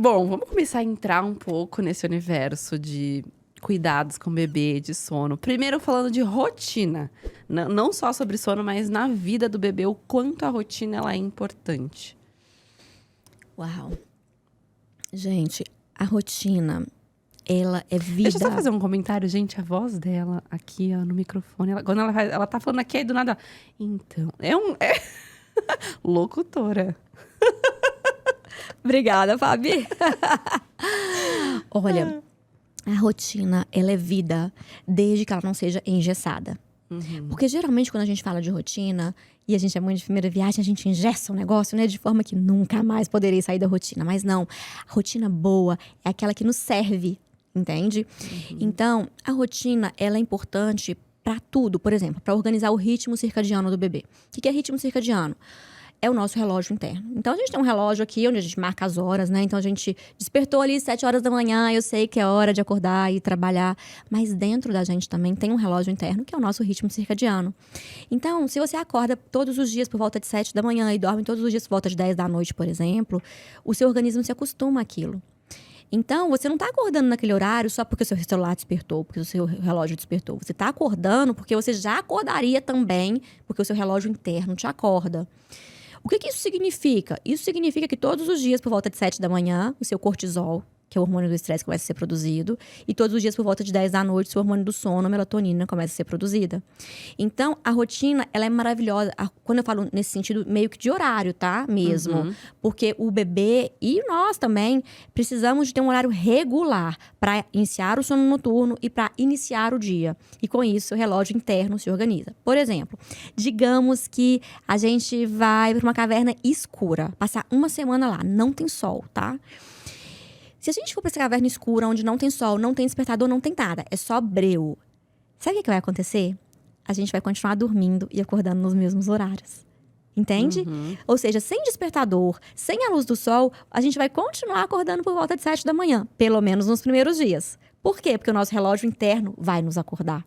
Bom, vamos começar a entrar um pouco nesse universo de cuidados com o bebê, de sono. Primeiro falando de rotina. Não só sobre sono, mas na vida do bebê, o quanto a rotina ela é importante. Uau. Gente, a rotina, ela é vida... Deixa eu só fazer um comentário, gente. A voz dela aqui, ó, no microfone. Quando ela tá falando aqui, aí do nada... Então, é locutora. Obrigada, Fabi. Olha, a rotina, ela é vida desde que ela não seja engessada. Porque geralmente quando a gente fala de rotina e a gente é mãe de primeira viagem, a gente engessa o negócio, né? De forma que nunca mais poderia sair da rotina. Mas não, a rotina boa é aquela que nos serve, entende? Então, a rotina, ela é importante para tudo. Por exemplo, para organizar o ritmo circadiano do bebê. O que é ritmo circadiano? É o nosso relógio interno. Então, a gente tem um relógio aqui onde a gente marca as horas, né? Então, a gente despertou ali 7 horas da manhã, eu sei que é hora de acordar e trabalhar. Mas dentro da gente também tem um relógio interno, que é o nosso ritmo circadiano. Então, se você acorda todos os dias por volta de 7 da manhã e dorme todos os dias por volta de 10 da noite, por exemplo, o seu organismo se acostuma àquilo. Então, você não está acordando naquele horário só porque o seu celular despertou, porque o seu relógio despertou. Você está acordando porque você já acordaria também, porque o seu relógio interno te acorda. O que isso significa? Isso significa que todos os dias, por volta de 7 da manhã, o seu cortisol, que é o hormônio do estresse, começa a ser produzido. E todos os dias, por volta de 10 da noite, o seu hormônio do sono, a melatonina, começa a ser produzida. Então, a rotina, ela é maravilhosa. Quando eu falo nesse sentido, meio que de horário, tá? Mesmo. Porque o bebê e nós também precisamos de ter um horário regular para iniciar o sono noturno e para iniciar o dia. E com isso, o relógio interno se organiza. Por exemplo, digamos que a gente vai para uma caverna escura, passar uma semana lá, não tem sol, tá? Se a gente for pra essa caverna escura, onde não tem sol, não tem despertador, não tem nada, é só breu. Sabe o que vai acontecer? A gente vai continuar dormindo e acordando nos mesmos horários. Entende? Ou seja, sem despertador, sem a luz do sol, a gente vai continuar acordando por volta de 7 da manhã. Pelo menos nos primeiros dias. Por quê? Porque o nosso relógio interno vai nos acordar.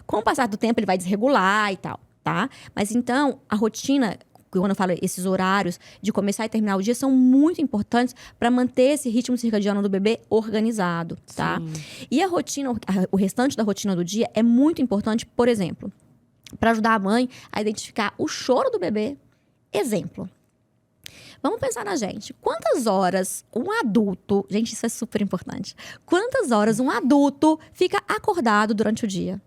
Com o passar do tempo, ele vai desregular e tal, tá? Mas então, a rotina... Quando eu falo esses horários de começar e terminar o dia, são muito importantes para manter esse ritmo circadiano do bebê organizado, tá? Sim. E a rotina, o restante da rotina do dia é muito importante, por exemplo, para ajudar a mãe a identificar o choro do bebê. Exemplo. Vamos pensar na gente. Quantas horas um adulto... Gente, isso é super importante. Quantas horas um adulto fica acordado durante o dia?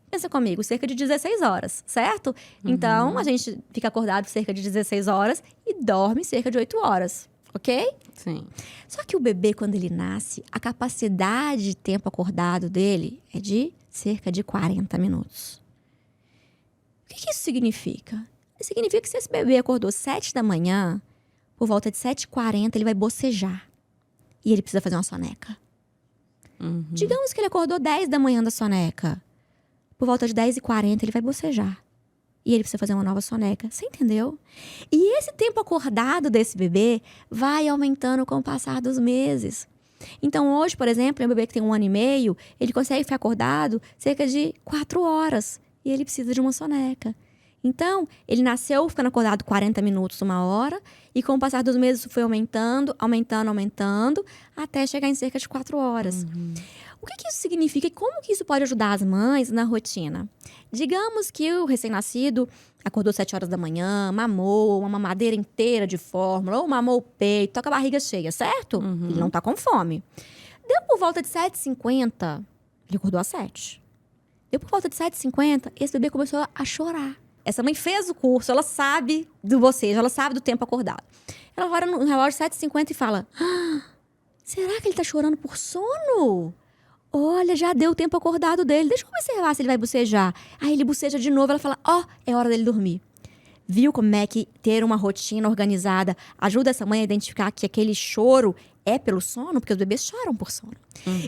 Pensa comigo, cerca de 16 horas, certo? Então, a gente fica acordado cerca de 16 horas e dorme cerca de 8 horas, ok? Sim. Só que o bebê, quando ele nasce, a capacidade de tempo acordado dele é de cerca de 40 minutos. O que isso significa? Significa que se esse bebê acordou 7 da manhã, por volta de 7h40, ele vai bocejar. E ele precisa fazer uma soneca. Digamos que ele acordou 10 da manhã da soneca. Por volta de 10h40, ele vai bocejar. E ele precisa fazer uma nova soneca. Você entendeu? E esse tempo acordado desse bebê vai aumentando com o passar dos meses. Então, hoje, por exemplo, um bebê que tem 1 ano e meio, ele consegue ficar acordado cerca de 4 horas. E ele precisa de uma soneca. Então, ele nasceu ficando acordado 40 minutos, 1 hora. E com o passar dos meses, isso foi aumentando, até chegar em cerca de 4 horas. O que isso significa e como que isso pode ajudar as mães na rotina? Digamos que o recém-nascido acordou 7 horas da manhã, mamou uma mamadeira inteira de fórmula, ou mamou o peito, tá com a barriga cheia, certo? Ele não tá com fome. Deu por volta de 7h50, ele acordou às 7. Deu por volta de 7h50, esse bebê começou a chorar. Essa mãe fez o curso, ela sabe do bocejo, ela sabe do tempo acordado. Ela olha no relógio 7h50 e fala: será que ele tá chorando por sono? Olha, já deu o tempo acordado dele. Deixa eu observar se ele vai bocejar. Aí ele boceja de novo, ela fala: é hora dele dormir. Viu como é que ter uma rotina organizada ajuda essa mãe a identificar que aquele choro é pelo sono? Porque os bebês choram por sono.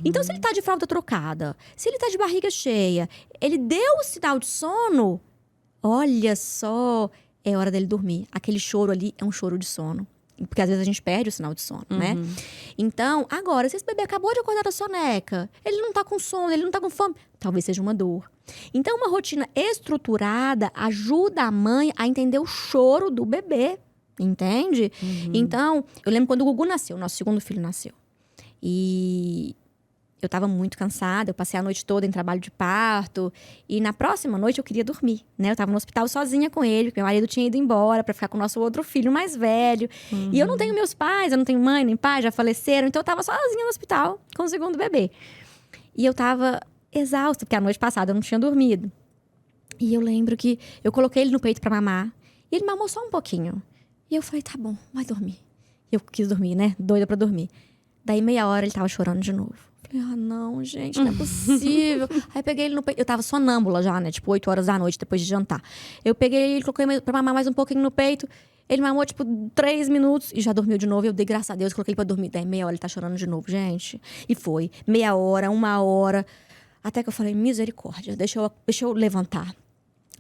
Então, se ele tá de fralda trocada, se ele tá de barriga cheia, ele deu o sinal de sono, olha só, é hora dele dormir. Aquele choro ali é um choro de sono. Porque às vezes a gente perde o sinal de sono, né? Então, agora, se esse bebê acabou de acordar da soneca, ele não tá com sono, ele não tá com fome, talvez seja uma dor. Então, uma rotina estruturada ajuda a mãe a entender o choro do bebê. entende? Então, eu lembro quando o Gugu nasceu, nosso segundo filho nasceu. E eu tava muito cansada, eu passei a noite toda em trabalho de parto. E na próxima noite eu queria dormir, né? Eu tava no hospital sozinha com ele, porque meu marido tinha ido embora pra ficar com o nosso outro filho mais velho. E eu não tenho meus pais, eu não tenho mãe nem pai, já faleceram. Então eu tava sozinha no hospital com o segundo bebê. E eu tava exausta, porque a noite passada eu não tinha dormido. E eu lembro que eu coloquei ele no peito pra mamar. E ele mamou só um pouquinho. E eu falei, tá bom, vai dormir. E eu quis dormir, né? Doida pra dormir. Daí meia hora ele tava chorando de novo. Falei, não, gente, não é possível. Aí peguei ele no peito. Eu tava sonâmbula já, né? Tipo, 8 horas da noite, depois de jantar. Eu peguei ele, coloquei pra mamar mais um pouquinho no peito. Ele mamou, tipo, 3 minutos e já dormiu de novo. Eu dei graças a Deus, coloquei ele pra dormir. Daí meia hora ele tá chorando de novo, gente. E foi. Meia hora, 1 hora. Até que eu falei, misericórdia, deixa eu levantar.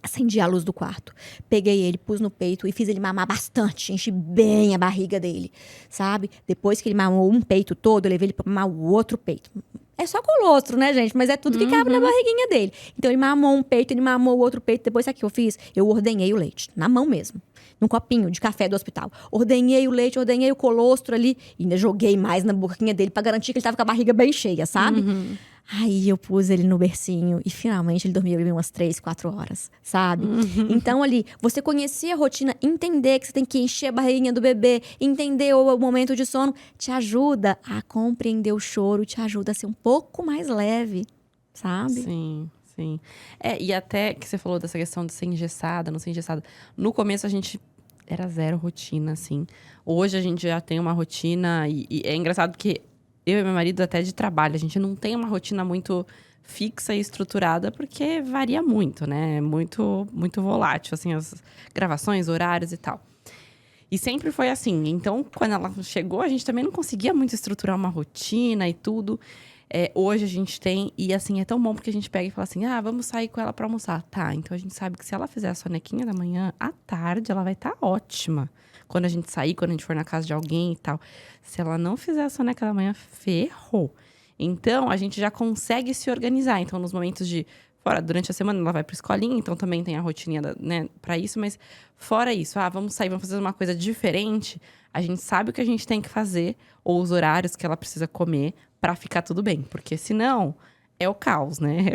Acendi a luz do quarto. Peguei ele, pus no peito e fiz ele mamar bastante. Enchi bem a barriga dele, sabe? Depois que ele mamou um peito todo, eu levei ele pra mamar o outro peito. É só colostro, né, gente? Mas é tudo que cabe na barriguinha dele. Então ele mamou um peito, ele mamou o outro peito. Depois, sabe o que eu fiz? Eu ordenhei o leite, na mão mesmo. Num copinho de café do hospital. Ordenhei o leite, ordenhei o colostro ali. E ainda joguei mais na boquinha dele pra garantir que ele tava com a barriga bem cheia, sabe? Aí eu pus ele no bercinho e finalmente ele dormiu umas 3, 4 horas, sabe? Então ali, você conhecer a rotina, entender que você tem que encher a barriguinha do bebê, entender o momento de sono, te ajuda a compreender o choro, te ajuda a ser um pouco mais leve, sabe? Sim. Sim. E até que você falou dessa questão de ser engessada, não ser engessada. No começo a gente era zero rotina, assim. Hoje a gente já tem uma rotina e é engraçado porque eu e meu marido até de trabalho, a gente não tem uma rotina muito fixa e estruturada porque varia muito, né? É muito, muito volátil, assim, as gravações, horários e tal. E sempre foi assim. Então, quando ela chegou, a gente também não conseguia muito estruturar uma rotina e tudo. Hoje a gente tem, e assim, é tão bom porque a gente pega e fala assim, vamos sair com ela pra almoçar. Tá, então a gente sabe que se ela fizer a sonequinha da manhã, à tarde ela vai estar ótima. Quando a gente sair, quando a gente for na casa de alguém e tal. Se ela não fizer a soneca da manhã, ferrou. Então, a gente já consegue se organizar. Então, nos momentos durante a semana ela vai pra escolinha, então também tem a rotininha, né, pra isso. Mas fora isso, vamos sair, vamos fazer uma coisa diferente. A gente sabe o que a gente tem que fazer, ou os horários que ela precisa comer, pra ficar tudo bem. Porque senão, é o caos, né?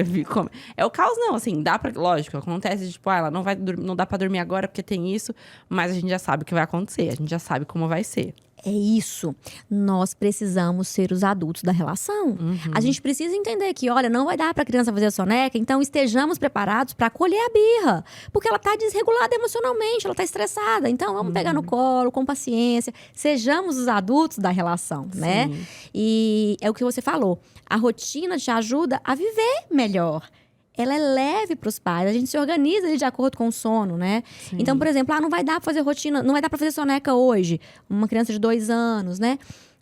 É o caos não, assim, lógico, acontece, tipo, ela não dá pra dormir agora porque tem isso. Mas a gente já sabe o que vai acontecer, a gente já sabe como vai ser. É isso. Nós precisamos ser os adultos da relação. A gente precisa entender que, olha, não vai dar pra criança fazer a soneca, então estejamos preparados pra acolher a birra. Porque ela tá desregulada emocionalmente, ela tá estressada. Então, vamos pegar no colo, com paciência. Sejamos os adultos da relação, né? E é o que você falou. A rotina te ajuda a viver melhor. Ela é leve para os pais, a gente se organiza ali de acordo com o sono, né? Sim. Então, por exemplo, não vai dar pra fazer rotina, não vai dar pra fazer soneca hoje. Uma criança de 2 anos, né?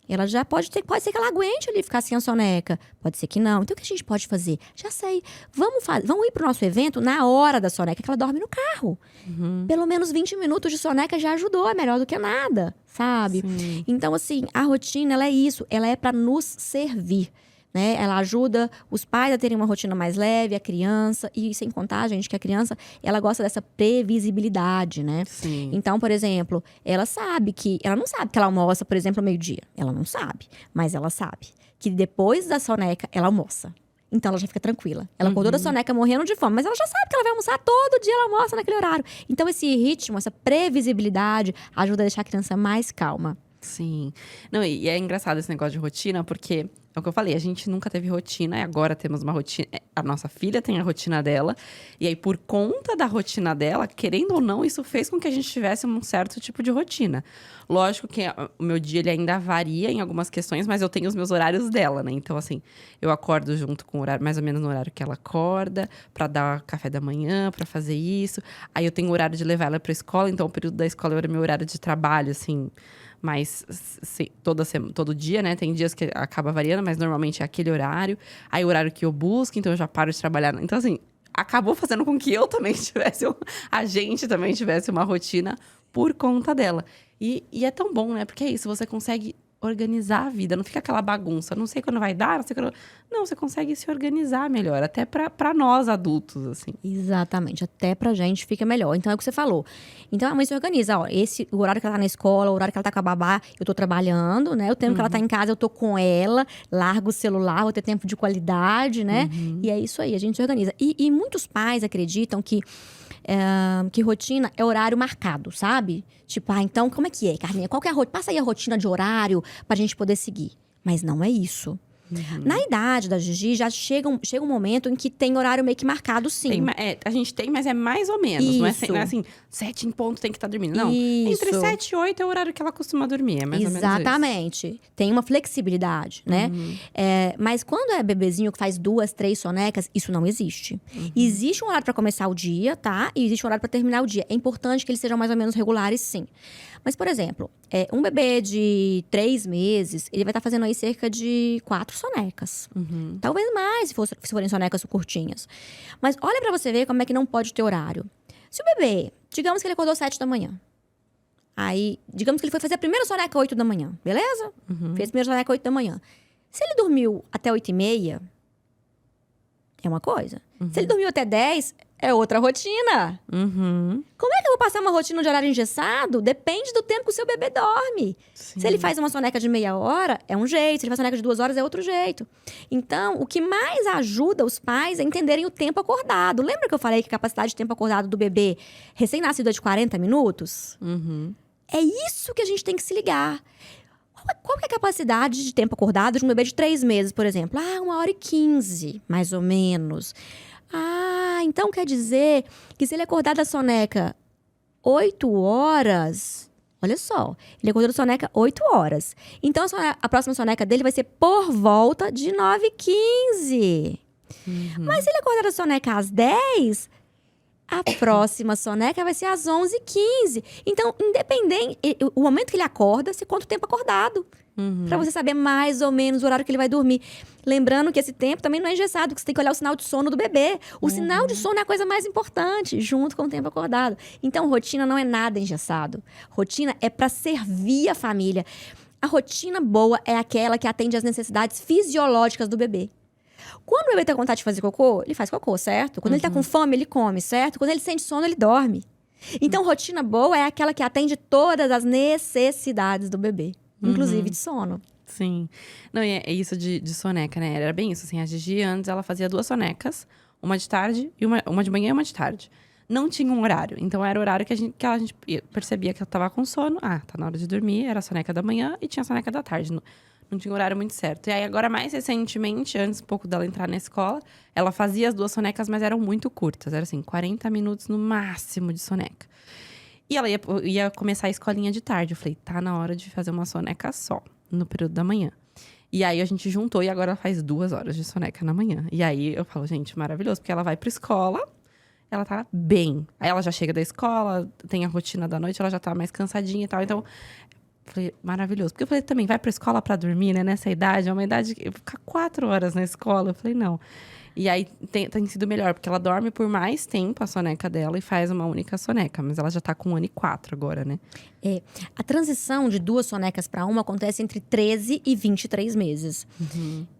Ela já pode ser que ela aguente ali ficar sem a soneca. Pode ser que não. Então, o que a gente pode fazer? Já sei. Vamos ir pro nosso evento na hora da soneca, que ela dorme no carro. Pelo menos 20 minutos de soneca já ajudou, é melhor do que nada, sabe? Sim. Então, assim, a rotina, ela é isso. Ela é para nos servir. Né? Ela ajuda os pais a terem uma rotina mais leve, a criança. E sem contar, gente, que a criança, ela gosta dessa previsibilidade, né? Sim. Então, por exemplo, ela não sabe que ela almoça, por exemplo, ao meio-dia. Ela não sabe, mas ela sabe que depois da soneca, ela almoça. Então, ela já fica tranquila. Ela acordou da soneca morrendo de fome, mas ela já sabe que ela vai almoçar todo dia, ela almoça naquele horário. Então, esse ritmo, essa previsibilidade ajuda a deixar a criança mais calma. Sim. Não, e é engraçado esse negócio de rotina, porque é o que eu falei, a gente nunca teve rotina e agora temos uma rotina. A nossa filha tem a rotina dela, e aí, por conta da rotina dela, querendo ou não, isso fez com que a gente tivesse um certo tipo de rotina. Lógico que o meu dia ele ainda varia em algumas questões, mas eu tenho os meus horários dela, né? Então, assim, eu acordo junto com o horário, mais ou menos no horário que ela acorda, pra dar café da manhã, pra fazer isso. Aí eu tenho o horário de levar ela pra escola, então o período da escola era meu horário de trabalho, assim. Mas todo dia, né? Tem dias que acaba variando, mas normalmente é aquele horário. Aí o horário que eu busco, então eu já paro de trabalhar. Então, assim, acabou fazendo com que eu também tivesse... a gente também tivesse uma rotina por conta dela. E é tão bom, né? Porque é isso, você consegue organizar a vida. Não fica aquela bagunça. Não sei quando vai dar, não sei quando... Não, você consegue se organizar melhor. Até pra nós, adultos, assim. Exatamente. Até pra gente fica melhor. Então, é o que você falou. Então, a mãe se organiza. Ó, o horário que ela tá na escola, o horário que ela tá com a babá, eu tô trabalhando, né? O tempo que ela tá em casa, eu tô com ela. Largo o celular, vou ter tempo de qualidade, né? E é isso aí, a gente se organiza. E muitos pais acreditam que rotina é horário marcado, sabe? Tipo, então, como é que é, Carlinha? Qual que é a rotina? Passa aí a rotina de horário pra gente poder seguir. Mas não é isso. Na idade da Gigi, já chega um momento em que tem horário meio que marcado, sim. A gente tem, mas é mais ou menos. Isso. Não é assim, 7 em ponto tem que estar dormindo. Não, Isso. entre 7 e 8 é o horário que ela costuma dormir. É mais ou menos isso. Exatamente. Tem uma flexibilidade, né? Mas quando é bebezinho que faz 2, 3 sonecas, isso não existe. Existe um horário pra começar o dia, tá? E existe um horário pra terminar o dia. É importante que eles sejam mais ou menos regulares, sim. Mas, por exemplo, um bebê de 3 meses, ele vai estar fazendo aí cerca de 4 sonecas. Talvez mais, se forem sonecas curtinhas. Mas olha pra você ver como é que não pode ter horário. Se o bebê, digamos que ele acordou 7 da manhã. Aí, digamos que ele foi fazer a primeira soneca 8 da manhã, beleza? Fez a primeira soneca 8 da manhã. Se ele dormiu até 8h30, é uma coisa. Se ele dormiu até 10, é outra rotina. Como é que eu vou passar uma rotina de horário engessado? Depende do tempo que o seu bebê dorme. Sim. Se ele faz uma soneca de meia hora, é um jeito. Se ele faz uma soneca de 2 horas, é outro jeito. Então, o que mais ajuda os pais é entenderem o tempo acordado. Lembra que eu falei que a capacidade de tempo acordado do bebê recém-nascido é de 40 minutos? É isso que a gente tem que se ligar. Qual que é a capacidade de tempo acordado de um bebê de 3 meses, por exemplo? 1h15, mais ou menos. Então quer dizer que se ele acordar da soneca 8 horas... Olha só, ele acordou da soneca 8 horas. Então a próxima soneca dele vai ser por volta de 9h15. Mas se ele acordar da soneca às 10... A próxima soneca vai ser às 11h15. Então, independente, o momento que ele acorda, você conta o tempo acordado. Pra você saber mais ou menos o horário que ele vai dormir. Lembrando que esse tempo também não é engessado, que você tem que olhar o sinal de sono do bebê. O sinal de sono é a coisa mais importante, junto com o tempo acordado. Então, rotina não é nada engessado. Rotina é pra servir a família. A rotina boa é aquela que atende às necessidades fisiológicas do bebê. Quando o bebê tá com vontade de fazer cocô, ele faz cocô, certo? Quando ele tá com fome, ele come, certo? Quando ele sente sono, ele dorme. Então, rotina boa é aquela que atende todas as necessidades do bebê, inclusive de sono. Sim. Não, e é isso de soneca, né? Era bem isso, assim. A Gigi, antes, ela fazia 2 sonecas. Uma de tarde, e uma de manhã e uma de tarde. Não tinha um horário. Então, era o horário que a gente percebia que ela tava com sono. Tá na hora de dormir. Era a soneca da manhã e tinha a soneca da tarde. Não tinha um horário muito certo. E aí, agora, mais recentemente, antes um pouco dela entrar na escola, ela fazia as 2 sonecas, mas eram muito curtas. Era assim, 40 minutos no máximo de soneca. E ela ia começar a escolinha de tarde. Eu falei, tá na hora de fazer uma soneca só, no período da manhã. E aí, a gente juntou e agora ela faz 2 horas de soneca na manhã. E aí, eu falo, gente, maravilhoso. Porque ela vai pra escola, ela tá bem. Aí, ela já chega da escola, tem a rotina da noite, ela já tá mais cansadinha e tal. Então... Falei, maravilhoso. Porque eu falei também, vai pra escola pra dormir, né? Nessa idade, é uma idade que eu vou ficar 4 horas na escola. Eu falei, não. E aí tem sido melhor, porque ela dorme por mais tempo a soneca dela e faz uma única soneca. Mas ela já tá com 1 ano e 4 agora, né? A transição de 2 sonecas pra uma acontece entre 13 e 23 meses.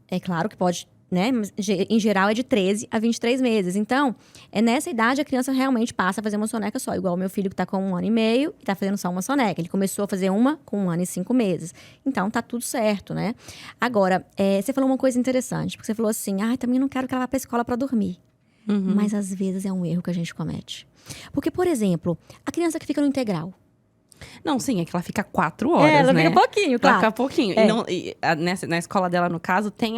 É claro que pode, né? Mas, em geral, é de 13 a 23 meses. Então, nessa idade, a criança realmente passa a fazer uma soneca só. Igual o meu filho, que tá com 1 ano e meio, e tá fazendo só uma soneca. Ele começou a fazer uma com 1 ano e 5 meses. Então, tá tudo certo, né? Agora, você falou uma coisa interessante. Porque você falou assim, também não quero que ela vá pra escola pra dormir. Mas, às vezes, é um erro que a gente comete. Porque, por exemplo, a criança que fica no integral. Não, sim, é que ela fica 4 horas, ela né? fica pouquinho, claro. Ela fica pouquinho. Na escola dela, no caso, tem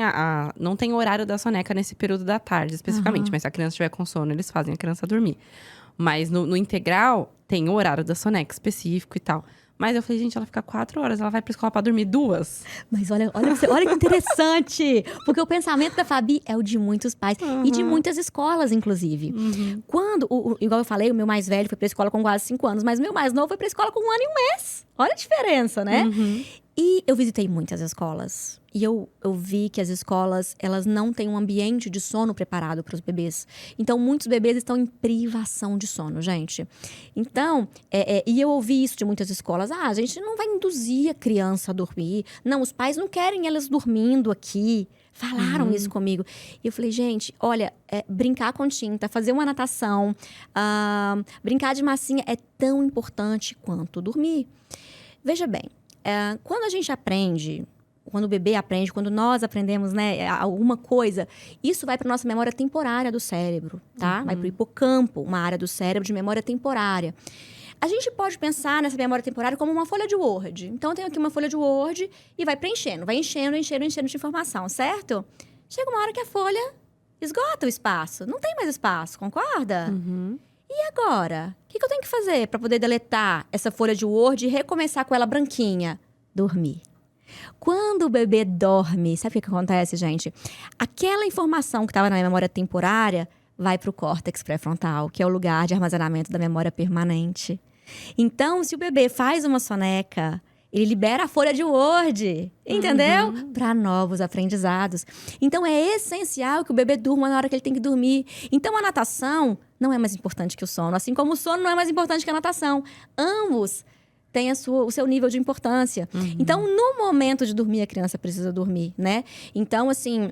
não tem o horário da soneca nesse período da tarde, especificamente. Mas se a criança estiver com sono, eles fazem a criança dormir. Mas no integral, tem o horário da soneca específico e tal. Mas eu falei, gente, ela fica 4 horas, ela vai pra escola pra dormir 2. Mas olha que interessante! Porque o pensamento da Fabi é o de muitos pais. E de muitas escolas, inclusive. Quando, igual eu falei, o meu mais velho foi pra escola com quase 5 anos. Mas o meu mais novo foi pra escola com 1 ano e 1 mês. Olha a diferença, né? E eu visitei muitas escolas. E eu vi que as escolas, elas não têm um ambiente de sono preparado para os bebês. Então, muitos bebês estão em privação de sono, gente. Então, e eu ouvi isso de muitas escolas. A gente não vai induzir a criança a dormir. Não, os pais não querem elas dormindo aqui. Falaram isso comigo. E eu falei, gente, olha, brincar com tinta, fazer uma natação, brincar de massinha é tão importante quanto dormir. Veja bem, quando a gente aprende, quando o bebê aprende, quando nós aprendemos, né, alguma coisa, isso vai para nossa memória temporária do cérebro, tá? Vai para o hipocampo, uma área do cérebro de memória temporária. A gente pode pensar nessa memória temporária como uma folha de Word. Então, eu tenho aqui uma folha de Word e vai preenchendo, enchendo de informação, certo? Chega uma hora que a folha esgota o espaço. Não tem mais espaço, concorda? E agora? O que eu tenho que fazer para poder deletar essa folha de Word e recomeçar com ela branquinha? Dormir. Quando o bebê dorme, sabe o que acontece, gente? Aquela informação que estava na memória temporária vai para o córtex pré-frontal, que é o lugar de armazenamento da memória permanente. Então, se o bebê faz uma soneca, ele libera a folha de Word, entendeu? Para novos aprendizados. Então, é essencial que o bebê durma na hora que ele tem que dormir. Então, a natação não é mais importante que o sono, assim como o sono não é mais importante que a natação. Ambos têm o seu nível de importância. Então, no momento de dormir, a criança precisa dormir, né? Então, assim,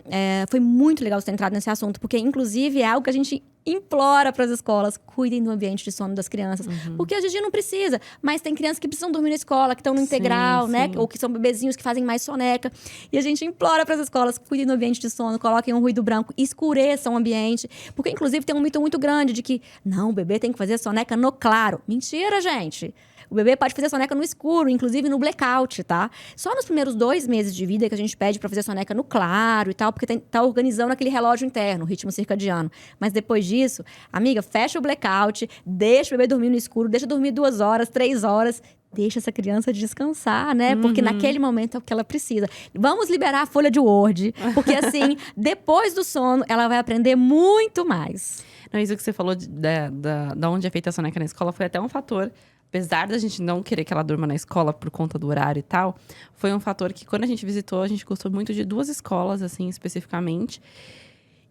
foi muito legal você ter entrado nesse assunto, porque, inclusive, é algo que a gente implora para as escolas, cuidem do ambiente de sono das crianças. Porque a Gigi não precisa, mas tem crianças que precisam dormir na escola, que estão no integral, né? Ou que são bebezinhos que fazem mais soneca. E a gente implora para as escolas, cuidem do ambiente de sono, coloquem um ruído branco, escureçam o ambiente. Porque, inclusive, tem um mito muito grande de que, não, o bebê tem que fazer soneca no claro. Mentira, gente! O bebê pode fazer soneca no escuro, inclusive no blackout, tá? Só nos primeiros 2 meses de vida que a gente pede pra fazer soneca no claro e tal, porque tá organizando aquele relógio interno, o ritmo circadiano. Mas depois disso, amiga, fecha o blackout, deixa o bebê dormir no escuro, deixa dormir 2 horas, 3 horas. Deixa essa criança descansar, né? Porque naquele momento é o que ela precisa. Vamos liberar a folha de Word, porque assim, depois do sono, ela vai aprender muito mais. Não, isso que você falou da onde é feita a soneca na escola foi até um fator. Apesar da gente não querer que ela durma na escola por conta do horário e tal, foi um fator que, quando a gente visitou, a gente gostou muito de 2 escolas, assim, especificamente.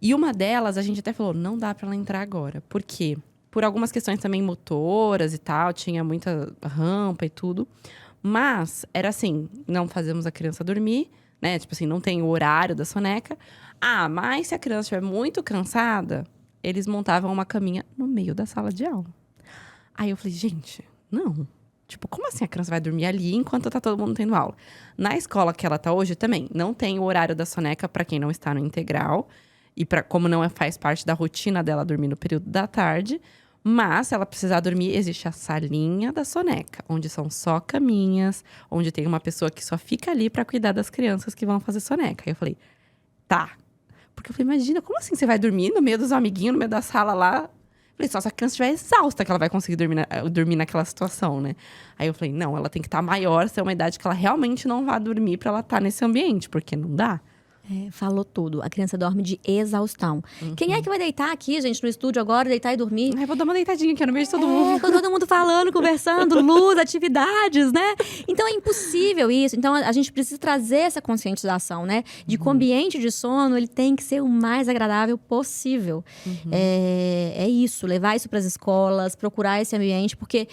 E uma delas, a gente até falou, não dá pra ela entrar agora. Por quê? Por algumas questões também motoras e tal, tinha muita rampa e tudo. Mas, era assim, não fazemos a criança dormir, né? Tipo assim, não tem o horário da soneca. Mas se a criança estiver muito cansada, eles montavam uma caminha no meio da sala de aula. Aí eu falei, gente... Não. Tipo, como assim a criança vai dormir ali enquanto tá todo mundo tendo aula? Na escola que ela tá hoje também, não tem o horário da soneca para quem não está no integral. E como não faz parte da rotina dela dormir no período da tarde. Mas, se ela precisar dormir, existe a salinha da soneca. Onde são só caminhas. Onde tem uma pessoa que só fica ali para cuidar das crianças que vão fazer soneca. Aí eu falei, tá. Porque eu falei, imagina, como assim você vai dormir no meio dos amiguinhos, no meio da sala lá? Falei, só se a criança estiver exausta que ela vai conseguir dormir naquela situação, né? Aí eu falei, não, ela tem que estar maior, ser uma idade que ela realmente não vá dormir pra ela estar nesse ambiente, porque não dá. Falou tudo. A criança dorme de exaustão. Quem é que vai deitar aqui, gente, no estúdio agora, deitar e dormir? Vou dar uma deitadinha aqui no meio de todo mundo. Com todo mundo falando, conversando, luz, atividades, né? Então, é impossível isso. Então, a gente precisa trazer essa conscientização, né? De que o ambiente de sono, ele tem que ser o mais agradável possível. É isso, levar isso para as escolas, procurar esse ambiente, porque,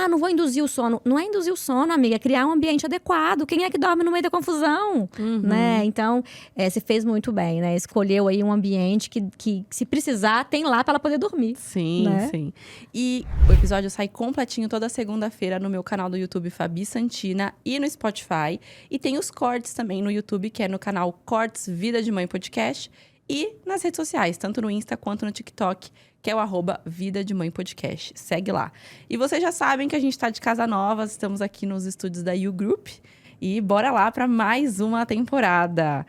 não vou induzir o sono. Não é induzir o sono, amiga, é criar um ambiente adequado. Quem é que dorme no meio da confusão? Né? Então, você fez muito bem, né? Escolheu aí um ambiente que se precisar, tem lá para ela poder dormir. Sim, né? sim. E o episódio sai completinho toda segunda-feira no meu canal do YouTube, Fabi Santina, e no Spotify. E tem os cortes também no YouTube, que é no canal Cortes Vida de Mãe Podcast. E nas redes sociais, tanto no Insta quanto no TikTok, que é o @Vida de Mãe Podcast. Segue lá. E vocês já sabem que a gente tá de casa nova, estamos aqui nos estúdios da You Group. E bora lá para mais uma temporada.